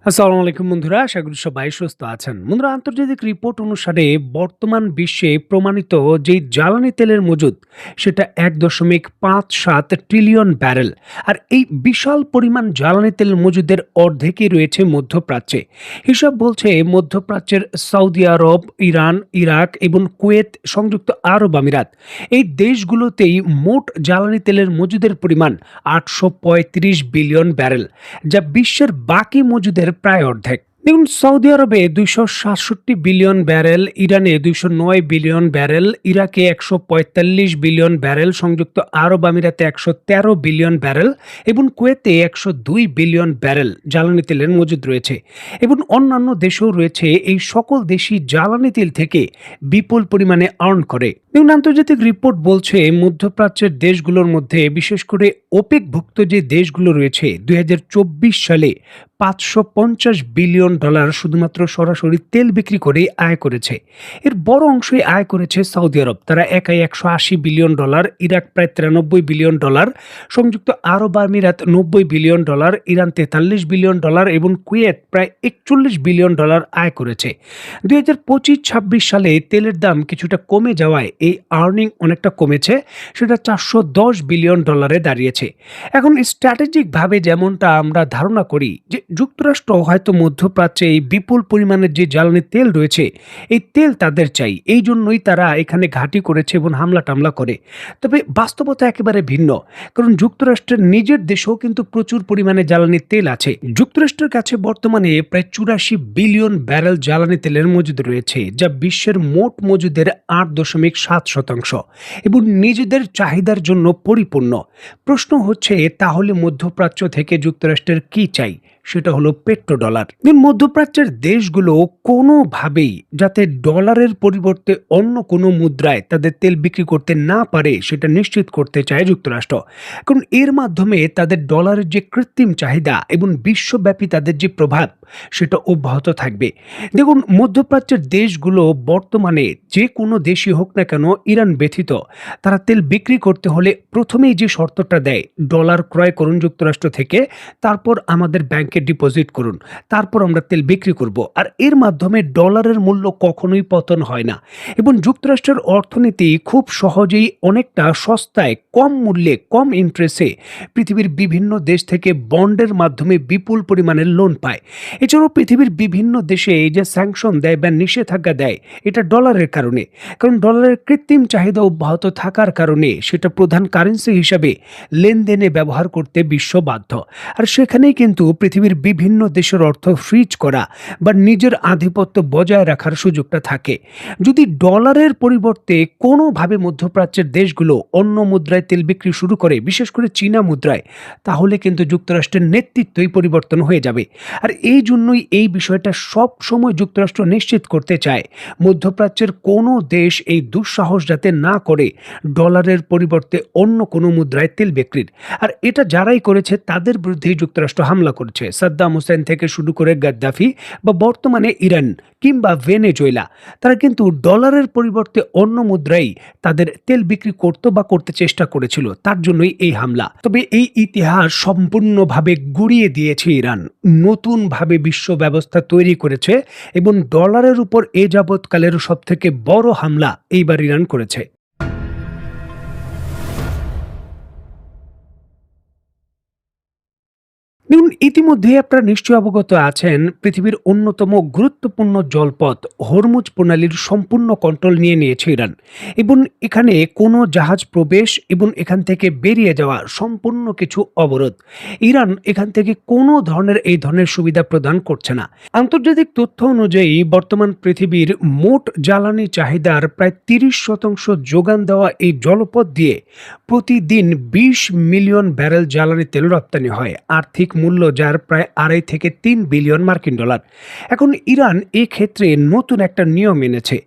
আসসালামু আলাইকুম বন্ধুরা, আশা করি সবাই সুস্থ আছেন। বন্ধুরা, আন্তর্জাতিক রিপোর্ট অনুসারে বর্তমান বিশ্বে প্রমাণিত যেই জ্বালানি তেলের মজুদ সেটা ১.৫৭ ট্রিলিয়ন ব্যারেল। আর এই বিশাল পরিমাণ জ্বালানি তেল মজুদের অর্ধেকই রয়েছে মধ্যপ্রাচ্যে। হিসাব বলছে মধ্যপ্রাচ্যের সৌদি আরব, ইরান, ইরাক এবং কুয়েত, সংযুক্ত আরব আমিরাত, এই দেশগুলোতেই মোট জ্বালানি তেলের মজুদের পরিমাণ ৮৩৫ বিলিয়ন ব্যারেল, যা বিশ্বের বাকি মজুদের প্রায় অর্ধেক। দেখুন, সৌদি আরবে ২৬৭ বিলিয়ন ব্যারেল, ইরানে ২০৯ বিলিয়ন ব্যারেল, ইরাকে ১৪৫ বিলিয়ন ব্যারেল, সংযুক্ত আরব আমিরাতে ১১৩ বিলিয়ন ব্যারেল এবং কুয়েতে ১০২ বিলিয়ন ব্যারেল জ্বালানি তেলের মজুদ রয়েছে। এবং অন্যান্য দেশেও রয়েছে। এই সকল দেশই জ্বালানি তেল থেকে বিপুল পরিমাণে আর্ন করে। দেখুন, আন্তর্জাতিক রিপোর্ট বলছে মধ্যপ্রাচ্যের দেশগুলোর মধ্যে বিশেষ করে ওপেকভুক্ত যে দেশগুলো রয়েছে ২০২৪ সালে $৫৫০ বিলিয়ন শুধুমাত্র সরাসরি তেল বিক্রি করেই আয় করেছে। এর বড় অংশই আয় করেছে সৌদি আরব, তারা একাই $১৮০ বিলিয়ন, ইরাক প্রায় $৯৩ বিলিয়ন, সংযুক্ত আরব আমিরাত $৯০ বিলিয়ন, ইরান $৪৩ বিলিয়ন এবং কুয়েত প্রায় $৪১ বিলিয়ন আয় করেছে। ২০২৫-২৬ সালে তেলের দাম কিছুটা কমে যাওয়ায় এই আর্নিং অনেকটা কমেছে, সেটা $৪১০ বিলিয়ন দাঁড়িয়েছে। এখন স্ট্র্যাটেজিকভাবে যেমনটা আমরা ধারণা করি যে যুক্তরাষ্ট্র হয়তো মধ্যপ্রাচ্যে এই বিপুল পরিমাণের যে জ্বালানি তেল রয়েছে, এই তেল তাদের চাই, এই জন্যই তারা এখানে ঘাঁটি করেছে এবং হামলা টামলা করে। তবে বাস্তবতা একেবারে ভিন্ন, কারণ যুক্তরাষ্ট্রের নিজের দেশেও কিন্তু প্রচুর পরিমাণে জ্বালানি তেল আছে। যুক্তরাষ্ট্রের কাছে বর্তমানে প্রায় ৮৪ বিলিয়ন ব্যারেল জ্বালানি তেলের মজুদ রয়েছে, যা বিশ্বের মোট মজুদের ৮.৭% এবং নিজেদের চাহিদার জন্য পরিপূর্ণ। প্রশ্ন হচ্ছে, তাহলে মধ্যপ্রাচ্য থেকে যুক্তরাষ্ট্রের কি চাই? সেটা হলো পেট্রোডলার। মধ্যপ্রাচ্যের দেশগুলো কোনোভাবেই যাতে ডলারের পরিবর্তে অন্য কোনো মুদ্রায় তাদের তেল বিক্রি করতে না পারে সেটা নিশ্চিত করতে চায় যুক্তরাষ্ট্র, কারণ এর মাধ্যমে তাদের ডলারের যে কৃত্রিম চাহিদা এবং বিশ্বব্যাপী তাদের যে প্রভাব সেটা অব্যাহত থাকবে। দেখুন, মধ্যপ্রাচ্যের দেশগুলো বর্তমানে যে কোনো দেশই হোক না কেন, ইরান ব্যতীত, তারা তেল বিক্রি করতে হলে প্রথমেই যে শর্তটা দেয়, ডলার ক্রয় করুন যুক্তরাষ্ট্র থেকে, তারপর আমাদের ব্যাংকে ডিপোজিট করুন, তারপর আমরা তেল বিক্রি করব। আর এর মাধ্যমে ডলারের মূল্য কখনোই পতন হয় না এবং যুক্তরাষ্ট্রের অর্থনীতি খুব সহজেই অনেকটা সস্তায়, কম মূল্যে, কম ইন্টারেস্টে পৃথিবীর বিভিন্ন দেশ থেকে বন্ডের মাধ্যমে বিপুল পরিমাণের লোন পায়। এছাড়াও পৃথিবীর বিভিন্ন দেশে এই যে স্যাংশন দেয় বা নিষেধাজ্ঞা দেয়, এটা ডলারের কারণে, কারণ ডলারের কৃত্রিম চাহিদা অব্যাহত থাকার কারণে সেটা প্রধান কারেন্সি হিসাবে লেনদেনে ব্যবহার করতে বিশ্ব বাধ্য। আর সেখানেই কিন্তু পৃথিবীর বিভিন্ন দেশের অর্থ ফ্রিজ করা বা নিজের আধিপত্য বজায় রাখার সুযোগটা থাকে। যদি ডলারের পরিবর্তে কোনোভাবে মধ্যপ্রাচ্যের দেশগুলো অন্য মুদ্রায় তেল বিক্রি শুরু করে, বিশেষ করে চীনা মুদ্রায়, তাহলে কিন্তু যুক্তরাষ্ট্রের নেতৃত্বই পরিবর্তন হয়ে যাবে। আর এই জন্যই এই বিষয়টা সব সময় যুক্তরাষ্ট্র নিশ্চিত করতে চায় মধ্যপ্রাচ্যের কোনো দেশ এই দুঃসাহস যাতে না করে ডলারের পরিবর্তে অন্য কোনো মুদ্রায় তেল বিক্রির। আর এটা যারাই করেছে তাদের বিরুদ্ধেই যুক্তরাষ্ট্র হামলা করছে। সাদ্দাম হোসেন থেকে শুরু করে গাদ্দাফি বা বর্তমানে ইরান কিংবা ভেনেজুয়েলা, তারা কিন্তু ডলারের পরিবর্তে অন্য মুদ্রায় তাদের তেল বিক্রি করতে বা করতে চেষ্টা করেছিল, তার জন্যই এই হামলা। তবে এই ইতিহাস সম্পূর্ণভাবে গুড়িয়ে দিয়েছে ইরান, নতুনভাবে বিশ্ব ব্যবস্থা তৈরি করেছে এবং ডলারের উপর এ যাবৎকালের সবথেকে বড় হামলা এইবার ইরান করেছে। দেখুন, ইতিমধ্যে আপনারা নিশ্চয়ই অবগত আছেন পৃথিবীর অন্যতম গুরুত্বপূর্ণ জলপথ হরমুজ প্রণালীর সম্পূর্ণ কন্ট্রোল নিয়ে নিয়েছে ইরান এবং এখানে কোনো জাহাজ প্রবেশ এবং এখান থেকে বেরিয়ে যাওয়া সম্পূর্ণ কিছু অবরোধ। ইরান এখান থেকে কোনো ধরনের এই ধরনের সুবিধা প্রদান করছে না। আন্তর্জাতিক তথ্য অনুযায়ী বর্তমান পৃথিবীর মোট জ্বালানি চাহিদার প্রায় ৩০% যোগান দেওয়া এই জলপথ দিয়ে প্রতিদিন ২০ মিলিয়ন ব্যারেল জ্বালানি তেল রপ্তানি হয়, আর্থিক মূল্য যার প্রায় ২.৫ থেকে ৩ বিলিয়ন মার্কিন ডলার। এখন ইরান এই ক্ষেত্রে নতুন একটা নিয়ম এনেছে।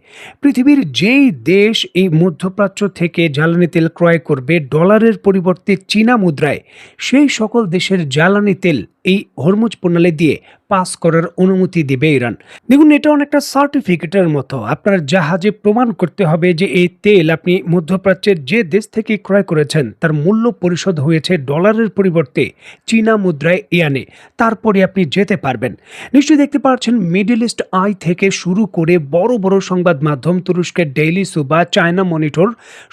পৃথিবীর যেই দেশ এই মধ্যপ্রাচ্য থেকে জ্বালানি তেল ক্রয় করবে ডলারের পরিবর্তে চীনা মুদ্রায়, সেই সকল দেশের জ্বালানি তেল এই হরমুজ প্রণালী দিয়ে পাস করার অনুমতি দিবে ইরান। দেখুন, এটা অনেকটা সার্টিফিকেটের মতো। আপনার জাহাজে প্রমাণ করতে হবে যে এই তেল আপনি মধ্যপ্রাচ্যের যে দেশ থেকে ক্রয় করেছেন তার মূল্য পরিশোধ হয়েছে ডলারের পরিবর্তে চীনা মুদ্রায় ইয়ানে, তারপরে আপনি যেতে পারবেন। নিশ্চয়ই দেখতে পাচ্ছেন, মিডল ইস্ট আই থেকে শুরু করে বড় বড় সংবাদ মাধ্যম, তুরস্কের ডেইলি সুবা, চায়না মনিটর,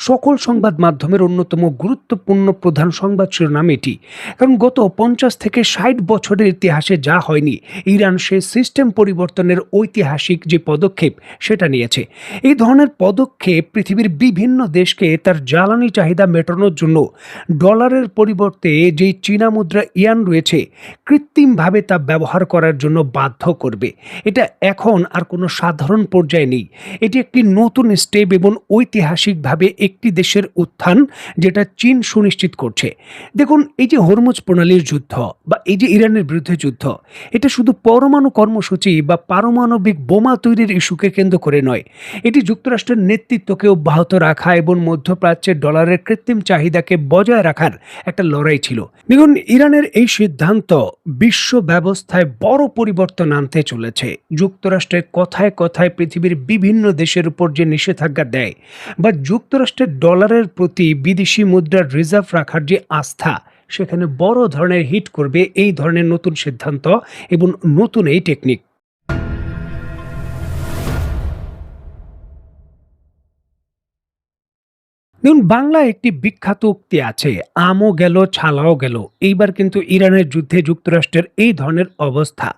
সকল সংবাদ মাধ্যমের অন্যতম গুরুত্বপূর্ণ প্রধান সংবাদ শিরোনাম এটি। কারণ গত 50 থেকে 60 বছরের ইতিহাসে যা হয়নি, ইরান সে সিস্টেম পরিবর্তনের ঐতিহাসিক যে পদক্ষেপ সেটা নিয়েছে। এই ধরনের পদক্ষেপ পৃথিবীর বিভিন্ন দেশকে তার জ্বালানি চাহিদা মেটানোর জন্য ডলারের পরিবর্তে যেই চীনা মুদ্রা ইয়ান রয়েছে, কৃত্রিমভাবে তা ব্যবহার করার জন্য বাধ্য করবে। এটা এখন আর কোনো সাধারণ পর্যায়ে নেই, এটি একটি নতুন স্টেপ এবং ঐতিহাসিকভাবে একটি দেশের উত্থান যেটা চীন সুনিশ্চিত করছে। দেখুন, এই যে হরমুজ প্রণালীর যুদ্ধ বা এই যে ইরানের বিরুদ্ধে যুদ্ধ, এটা শুধু পরমাণু কর্মসূচি বা পারমাণবিক বোমা তৈরির ইস্যুকে কেন্দ্র করে নয়, এটি যুক্তরাষ্ট্রের নেতৃত্বকে অব্যাহত রাখা এবং মধ্যপ্রাচ্যের ডলারের কৃত্রিম চাহিদাকে বজায় রাখার একটা লড়াই ছিল। দেখুন, ইরানের এই সিদ্ধান্ত বিশ্ব ব্যবস্থায় বড় পরিবর্তন আনতে চলেছে। যুক্তরাষ্ট্রের কথায় কথায় পৃথিবীর বিভিন্ন দেশের উপর যে নিষেধাজ্ঞা দেয় বা যুক্তরাষ্ট্রের ডলারের প্রতি বিদেশি মুদ্রার রিজার্ভ রাখার যে আস্থা, সেখানে বড় ধরনের হিট করবে এই ধরনের নতুন সিদ্ধান্ত এবং নতুন এই টেকনিক। দেখুন, বাংলায় একটি বিখ্যাত উক্তি আছে, আমও গেল ছালাও গেল। এইবার কিন্তু ইরানের যুদ্ধে যুক্তরাষ্ট্রের এই ধরনের অবস্থা।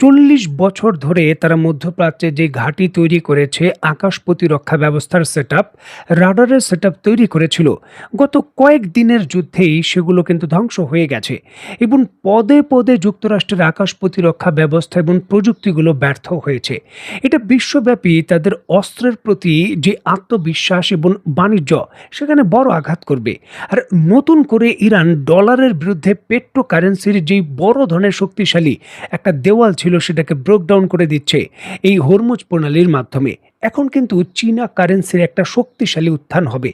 40 বছর ধরে তারা মধ্যপ্রাচ্যে যে ঘাঁটি তৈরি করেছে, আকাশ প্রতিরক্ষা ব্যবস্থার সেটআপ, রাডারের সেটআপ তৈরি করেছিল, গত কয়েক দিনের যুদ্ধেই সেগুলো কিন্তু ধ্বংস হয়ে গেছে এবং পদে পদে যুক্তরাষ্ট্রের আকাশ প্রতিরক্ষা ব্যবস্থা এবং প্রযুক্তিগুলো ব্যর্থ হয়েছে। এটা বিশ্বব্যাপী তাদের অস্ত্রের প্রতি যে আত্মবিশ্বাস এবং বাণিজ্য, সেখানে বড় আঘাত করবে। আর নতুন করে ইরান ডলারের বিরুদ্ধে পেট্রোকারেন্সির যেই বড় ধরনের শক্তিশালী একটা দেওয়াল ছিল, সেটাকে ব্রেকডাউন করে দিচ্ছে এই হরমুজ প্রণালীর মাধ্যমে। এখন কিন্তু চীনা কারেন্সির একটা শক্তিশালী উত্থান হবে,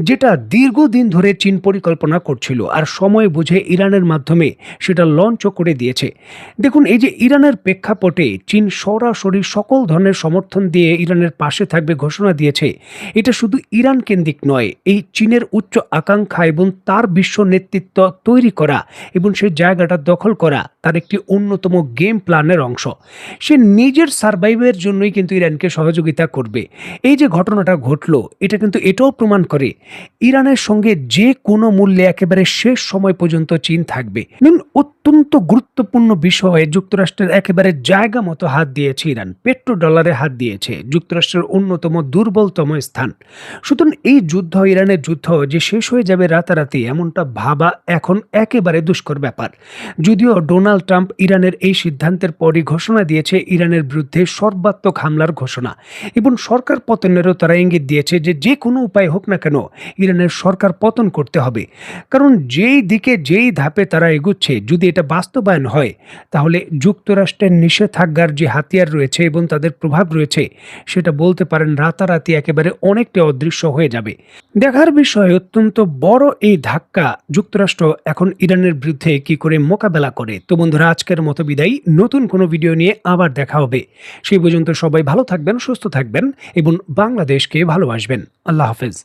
যেটা দীর্ঘদিন ধরে চীন পরিকল্পনা করছিল আর সময় বুঝে ইরানের মাধ্যমে সেটা লঞ্চও করে দিয়েছে। দেখুন, এই যে ইরানের প্রেক্ষাপটে চীন সরাসরি সকল ধরনের সমর্থন দিয়ে ইরানের পাশে থাকবে ঘোষণা দিয়েছে, এটা শুধু ইরান কেন্দ্রিক নয়, এই চীনের উচ্চ আকাঙ্ক্ষা এবং তার বিশ্ব নেতৃত্ব তৈরি করা এবং সেই জায়গাটা দখল করা তার একটি অন্যতম গেম প্ল্যানের অংশ। সে নিজের সার্ভাইভের জন্যই কিন্তু ইরানকে সহযোগিতা করবে। এই যে ঘটনাটা ঘটলো, এটা কিন্তু এটাও প্রমাণ করে ইরানের সঙ্গে যে কোনো মূল্যে একেবারে শেষ সময় পর্যন্ত চীন থাকবে। অত্যন্ত গুরুত্বপূর্ণ বিষয়ে যুক্তরাষ্ট্রের একেবারে জায়গা মতো হাত দিয়েছে ইরান, পেট্রো ডলারে হাত দিয়েছে, যুক্তরাষ্ট্রের অন্যতম দুর্বলতম স্থান। সুতরাং এই যুদ্ধ, ইরানের যুদ্ধ যে শেষ হয়ে যাবে রাতারাতি, এমনটা ভাবা এখন একেবারে দুষ্কর ব্যাপার। যদিও ডোনাল্ড ট্রাম্প ইরানের এই সিদ্ধান্তের পরই ঘোষণা দিয়েছে ইরানের বিরুদ্ধে সর্বাত্মক হামলার ঘোষণা এবং সরকার পতনেরও তারা ইঙ্গিত দিয়েছে যে যে কোনো উপায় হোক না কেন ইরানের সরকার পতন করতে হবে। কারণ যেই দিকে যেই ধাপে তারা এগুচ্ছে, যদি এটা বাস্তবায়ন হয়, তাহলে যুক্তরাষ্ট্রের নিষেধাজ্ঞার যে হাতিয়ার রয়েছে এবং তাদের প্রভাব রয়েছে, সেটা বলতে পারেন রাতারাতি একেবারে অনেকটা অদৃশ্য হয়ে যাবে। দেখার বিষয়, অত্যন্ত বড় এই ধাক্কা যুক্তরাষ্ট্র এখন ইরানের বিরুদ্ধে কি করে মোকাবেলা করে। তো বন্ধুরা, আজকের মতো বিদায়, নতুন কোনো ভিডিও নিয়ে আবার দেখা হবে। সেই পর্যন্ত সবাই ভালো থাকবেন, সুস্থ থাকবেন এবং বাংলাদেশকে ভালোবাসবেন। আল্লাহ হাফেজ।